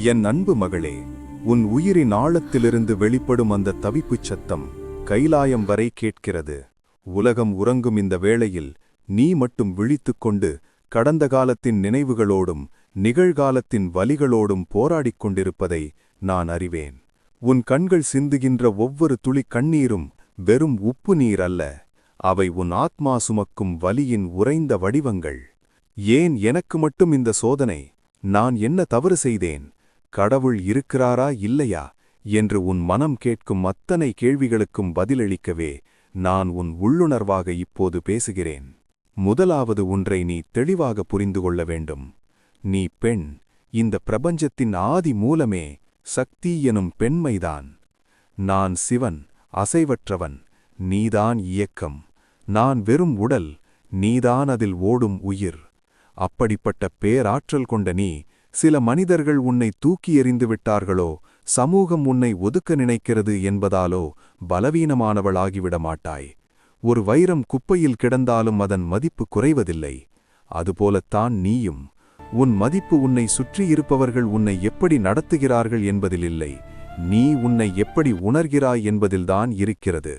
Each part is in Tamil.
என் அன்பு மகளே, உன் உயிரின் ஆழத்திலிருந்து வெளிப்படும் அந்த தவிப்புச் சத்தம் கைலாயம் வரை கேட்கிறது. உலகம் உறங்கும் இந்த வேளையில் நீ மட்டும் விழித்துக்கொண்டு கடந்த காலத்தின் நினைவுகளோடும் நிகழ்காலத்தின் வலிகளோடும் போராடிக் கொண்டிருப்பதை நான் அறிவேன். உன் கண்கள் சிந்துகின்ற ஒவ்வொரு துளி கண்ணீரும் வெறும் உப்பு நீர் அல்ல, அவை உன் ஆத்மா சுமக்கும் வலியின் உறைந்த வடிவங்கள். ஏன் எனக்கு மட்டும் இந்த சோதனை? நான் என்ன தவறு செய்தேன்? கடவுள் இருக்கிறாரா இல்லையா என்று உன் மனம் கேட்கும் அத்தனை கேள்விகளுக்கும் பதிலளிக்கவே நான் உன் உள்ளுணர்வாக இப்போது பேசுகிறேன். முதலாவது ஒன்றை நீ தெளிவாக புரிந்து கொள்ள வேண்டும். நீ பெண். இந்த பிரபஞ்சத்தின் ஆதி மூலமே சக்தி எனும் பெண்மைதான். நான் சிவன், அசைவற்றவன். நீதான் இயக்கம். நான் வெறும் உடல், நீதான் அதில் ஓடும் உயிர். அப்படிப்பட்ட பேராற்றல் கொண்ட நீ, சில மனிதர்கள் உன்னை தூக்கி எறிந்து விட்டார்களோ, சமூகம் உன்னை ஒதுக்க நினைக்கிறது என்பதாலோ பலவீனமானவளாகிவிட மாட்டாய். ஒரு வைரம் குப்பையில் கிடந்தாலும் அதன் மதிப்பு குறைவதில்லை. அதுபோலத்தான் நீயும். உன் மதிப்பு உன்னை சுற்றியிருப்பவர்கள் உன்னை எப்படி நடத்துகிறார்கள் என்பதிலில்லை, நீ உன்னை எப்படி உணர்கிறாய் என்பதில்தான் இருக்கிறது.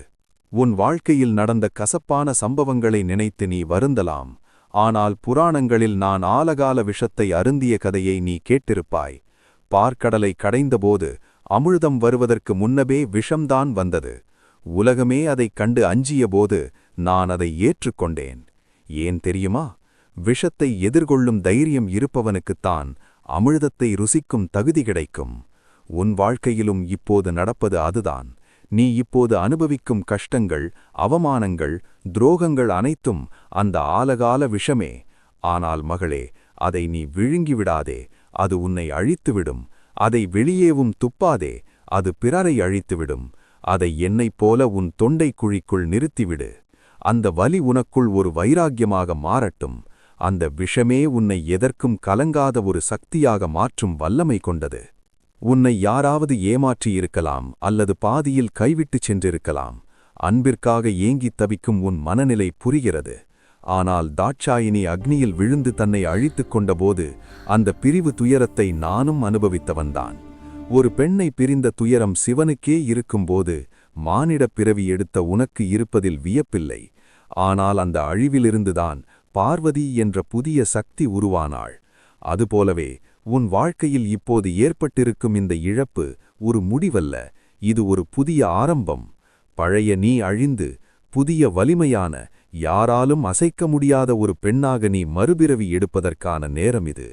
உன் வாழ்க்கையில் நடந்த கசப்பான சம்பவங்களை நினைத்து நீ வருந்தலாம். ஆனால் புராணங்களில் நான் ஆலகால விஷத்தை அருந்திய கதையை நீ கேட்டிருப்பாய். பார்க்கடலை கடைந்தபோது அமிழ்தம் வருவதற்கு முன்னபே விஷம்தான் வந்தது. உலகமே அதைக் கண்டு அஞ்சியபோது நான் அதை ஏற்றுக்கொண்டேன். ஏன் தெரியுமா? விஷத்தை எதிர்கொள்ளும் தைரியம் இருப்பவனுக்குத்தான் அமிழ்தத்தை ருசிக்கும் தகுதி கிடைக்கும். உன் வாழ்க்கையிலும் இப்போது நடப்பது அதுதான். நீ இப்போது அனுபவிக்கும் கஷ்டங்கள், அவமானங்கள், துரோகங்கள் அனைத்தும் அந்த ஆலகால விஷமே. ஆனால் மகளே, அதை நீ விழுங்கிவிடாதே. அது உன்னை அழித்துவிடும். அதை வெளியேவும் துப்பாதே, அது பிறரை அழித்துவிடும். அதை என்னைப் போல உன் தொண்டை குழிக்குள் நிறுத்திவிடு. அந்த வலி உனக்குள் ஒரு வைராக்கியமாக மாறட்டும். அந்த விஷமே உன்னை எதற்கும் கலங்காத ஒரு சக்தியாக மாற்றும் வல்லமை கொண்டது. உன்னை யாராவது ஏமாற்றியிருக்கலாம், அல்லது பாதியில் கைவிட்டுச் சென்றிருக்கலாம். அன்பிற்காக ஏங்கித் தவிக்கும் உன் மனநிலை புரிகிறது. ஆனால் தாட்சாயினி அக்னியில் விழுந்து தன்னை அழித்துக் கொண்டபோது அந்த பிரிவு துயரத்தை நானும் அனுபவித்தவன்தான். ஒரு பெண்ணை பிரிந்த துயரம் சிவனுக்கே இருக்கும்போது மானிடப் பிறவி எடுத்த உனக்கு இருப்பதில் வியப்பில்லை. ஆனால் அந்த அழிவிலிருந்துதான் பார்வதி என்ற புதிய சக்தி உருவானாள். அதுபோலவே உன் வாழ்க்கையில் இப்போது ஏற்பட்டிருக்கும் இந்த இழப்பு ஒரு முடிவல்ல, இது ஒரு புதிய ஆரம்பம். பழைய நீ அழிந்து புதிய வலிமையான, யாராலும் அசைக்க முடியாத ஒரு பெண்ணாக நீ மறுபிறவி எடுப்பதற்கான நேரம் இது.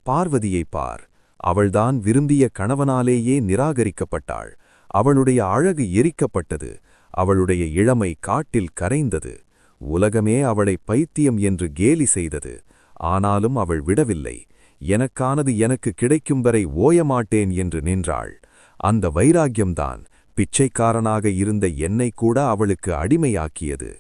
பார்வதியை பார். அவள்தான் விரும்பிய கணவனாலேயே நிராகரிக்கப்பட்டாள். அவளுடைய அழகு எரிக்கப்பட்டது. அவளுடைய இளமை காட்டில் கரைந்தது. உலகமே அவளை பைத்தியம் என்று கேலி செய்தது. ஆனாலும் அவள் விடவில்லை. எனக்கானது எனக்கு கிடைக்கும் வரை ஓயமாட்டேன் என்று நின்றாள். அந்த வைராக்கியம்தான் பிச்சைக்காரனாக இருந்த என்னை கூட அவளுக்கு அடிமையாக்கியது.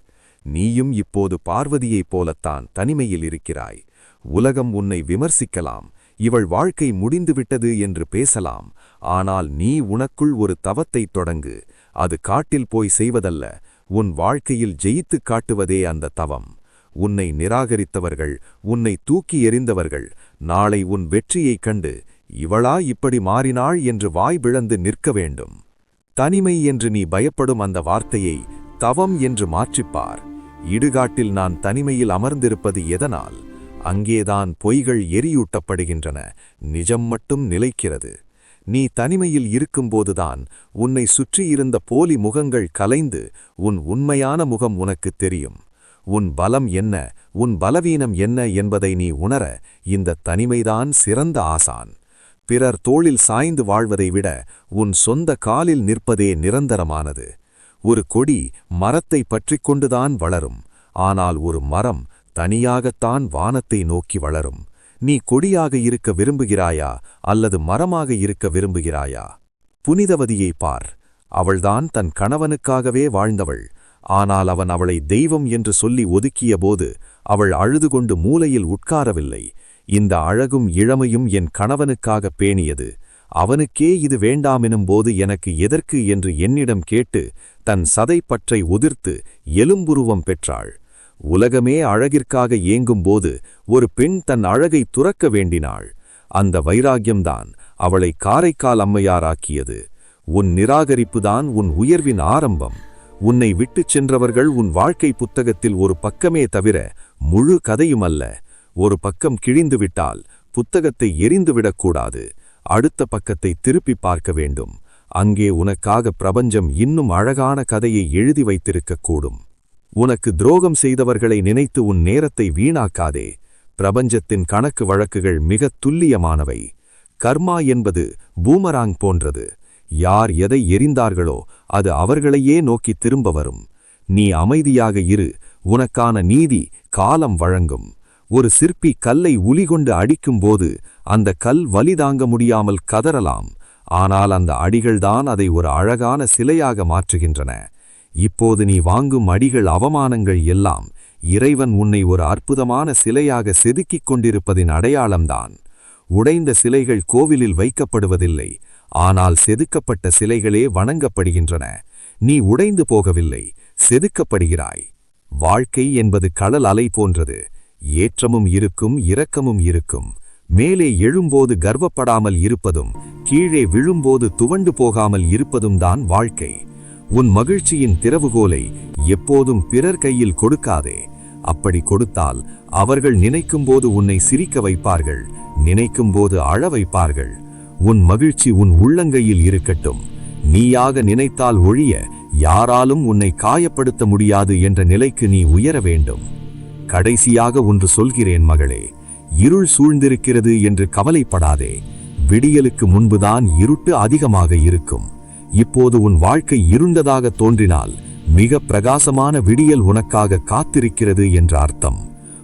நீயும் இப்போது பார்வதியைப் போலத்தான் தனிமையில் இருக்கிறாய். உலகம் உன்னை விமர்சிக்கலாம், இவள் வாழ்க்கை முடிந்துவிட்டது என்று பேசலாம். ஆனால் நீ உனக்குள் ஒரு தவத்தைத் தொடங்கு. அது காட்டில் போய் செய்வதல்ல, உன் வாழ்க்கையில் ஜெயித்துக் காட்டுவதே அந்த தவம். உன்னை நிராகரித்தவர்கள், உன்னை தூக்கி எறிந்தவர்கள் நாளை உன் வெற்றியைக் கண்டு இவளா இப்படி மாறினாள் என்று வாய் பிளந்து நிற்க வேண்டும். தனிமை என்று நீ பயப்படும் அந்த வார்த்தையை தவம் என்று மாற்றிப்பார். இடுகாட்டில் நான் தனிமையில் அமர்ந்திருப்பது எதனால்? அங்கேதான் பொய்கள் எரியூட்டப்படுகின்றன, நிஜம் மட்டும் நிலைக்கிறது. நீ தனிமையில் இருக்கும்போதுதான் உன்னை சுற்றியிருந்த போலி முகங்கள் கலைந்து உன் உண்மையான முகம் உனக்குத் தெரியும். உன் பலம் என்ன, உன் பலவீனம் என்ன என்பதை நீ உணர இந்த தனிமைதான் சிறந்த ஆசான். பிறர் தோளில் சாய்ந்து வாழ்வதை விட உன் சொந்த காலில் நிற்பதே நிரந்தரமானது. ஒரு கொடி மரத்தை பற்றிக்கொண்டுதான் வளரும். ஆனால் ஒரு மரம் தனியாகத்தான் வானத்தை நோக்கி வளரும். நீ கொடியாக இருக்க விரும்புகிறாயா அல்லது மரமாக இருக்க விரும்புகிறாயா? புனிதவதியை பார். அவள்தான் தன் கணவனுக்காகவே வாழ்ந்தவள். ஆனால் அவன் அவளை தெய்வம் என்று சொல்லி ஒதுக்கியபோது அவள் அழுது கொண்டு மூலையில் உட்காரவில்லை. இந்த அழகும் இளமையும் என் கணவனுக்காக பேணியது. அவனுக்கே இது வேண்டாமெனும்போது எனக்கு எதற்கு என்று என்னிடம் கேட்டு தன் சதைப்பற்றை உதிர்த்து எலும்புருவம் பெற்றாள். உலகமே அழகிற்காக ஏங்கும்போது ஒரு பெண் தன் அழகை துறக்க வேண்டினாள். அந்த வைராக்கியம்தான் அவளை காரைக்கால் அம்மையாராக்கியது. உன் நிராகரிப்புதான் உன் உயர்வின் ஆரம்பம். உன்னை விட்டுச் சென்றவர்கள் உன் வாழ்க்கை புத்தகத்தில் ஒரு பக்கமே தவிர முழு கதையுமல்ல. ஒரு பக்கம் கிழிந்துவிட்டால் புத்தகத்தை எரிந்துவிடக்கூடாது. அடுத்த பக்கத்தை திருப்பி பார்க்க வேண்டும். அங்கே உனக்காக பிரபஞ்சம் இன்னும் அழகான கதையை எழுதி வைத்திருக்கக்கூடும். உனக்கு துரோகம் செய்தவர்களை நினைத்து உன் நேரத்தை வீணாக்காதே. பிரபஞ்சத்தின் கணக்கு வழக்குகள் மிகத் துல்லியமானவை. கர்மா என்பது பூமராங் போன்றது. யார் எதை எறிந்தார்களோ அது அவர்களையே நோக்கி திரும்ப வரும். நீ அமைதியாக இரு, உனக்கான நீதி காலம் வழங்கும். ஒரு சிற்பி கல்லை உளிகொண்டு அடிக்கும்போது அந்த கல் வலி தாங்க முடியாமல் கதறலாம். ஆனால் அந்த அடிகள்தான் அதை ஒரு அழகான சிலையாக மாற்றுகின்றன. இப்போது நீ வாங்கும் அடிகள், அவமானங்கள் எல்லாம் இறைவன் உன்னை ஒரு அற்புதமான சிலையாக செதுக்கிக் கொண்டிருப்பதின் அடையாளம்தான். உடைந்த சிலைகள் கோவிலில் வைக்கப்படுவதில்லை, ஆனால் செதுக்கப்பட்ட சிலைகளே வணங்கப்படுகின்றன. நீ உடைந்து போகவில்லை, செதுக்கப்படுகிறாய். வாழ்க்கை என்பது கடல் அலை போன்றது. ஏற்றமும் இருக்கும், இரக்கமும் இருக்கும். மேலே எழும்போது கர்வப்படாமல் இருப்பதும், கீழே விழும்போது துவண்டு போகாமல் இருப்பதும் தான் வாழ்க்கை. உன் மகிழ்ச்சியின் திறவுகோலை எப்போதும் பிறர் கையில் கொடுக்காதே. அப்படி கொடுத்தால் அவர்கள் நினைக்கும்போது உன்னை சிரிக்க வைப்பார்கள், நினைக்கும்போது அழ வைப்பார்கள். உன் மகிழ்ச்சி உன் உள்ளங்கையில் இருக்கட்டும். நீயாக நினைத்தால் ஒழிய யாராலும் உன்னை காயப்படுத்த முடியாது என்ற நிலைக்கு நீ உயர வேண்டும். கடைசியாக ஒன்று சொல்கிறேன் மகளே, இருள் சூழ்ந்திருக்கிறது என்று கவலைப்படாதே. விடியலுக்கு முன்புதான் இருட்டு அதிகமாக இருக்கும். இப்போது உன் வாழ்க்கை இருண்டதாக தோன்றினால் மிக பிரகாசமான விடியல் உனக்காக காத்திருக்கிறது என்ற அர்த்தம்.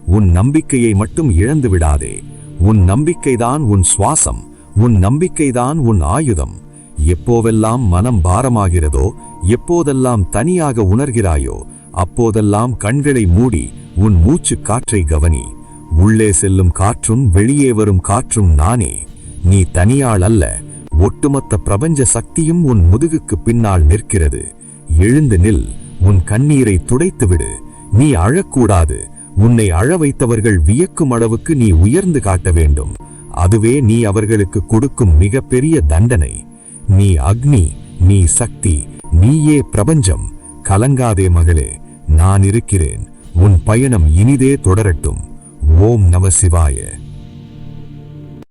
உன் நம்பிக்கையை மட்டும் இழந்து விடாதே. உன் நம்பிக்கைதான் உன் சுவாசம், உன் நம்பிக்கைதான் உன் ஆயுதம். எப்போவெல்லாம் மனம் பாரமாகிறதோ, எப்போதெல்லாம் தனியாக உணர்கிறாயோ, அப்போதெல்லாம் கண்களை மூடி உன் மூச்சு காற்றை கவனி. உள்ளே செல்லும் காற்றும் வெளியே வரும் காற்றும் நானே. நீ தனியாள் அல்ல, ஒட்டுமொத்த பிரபஞ்ச சக்தியும் உன் முதுகுக்கு பின்னால் நிற்கிறது. எழுந்து நில், உன் கண்ணீரை துடைத்துவிடு. நீ அழக்கூடாது. உன்னை அழ வைத்தவர்கள் வியக்கும் அளவுக்கு நீ உயர்ந்து காட்ட வேண்டும். அதுவே நீ அவர்களுக்கு கொடுக்கும் மிகப்பெரிய தண்டனை. நீ அக்னி, நீ சக்தி, நீயே பிரபஞ்சம். கலங்காதே மகளே, நான் இருக்கிறேன். உன் பயணம் இனிதே தொடரட்டும். ஓம் நம சிவாய.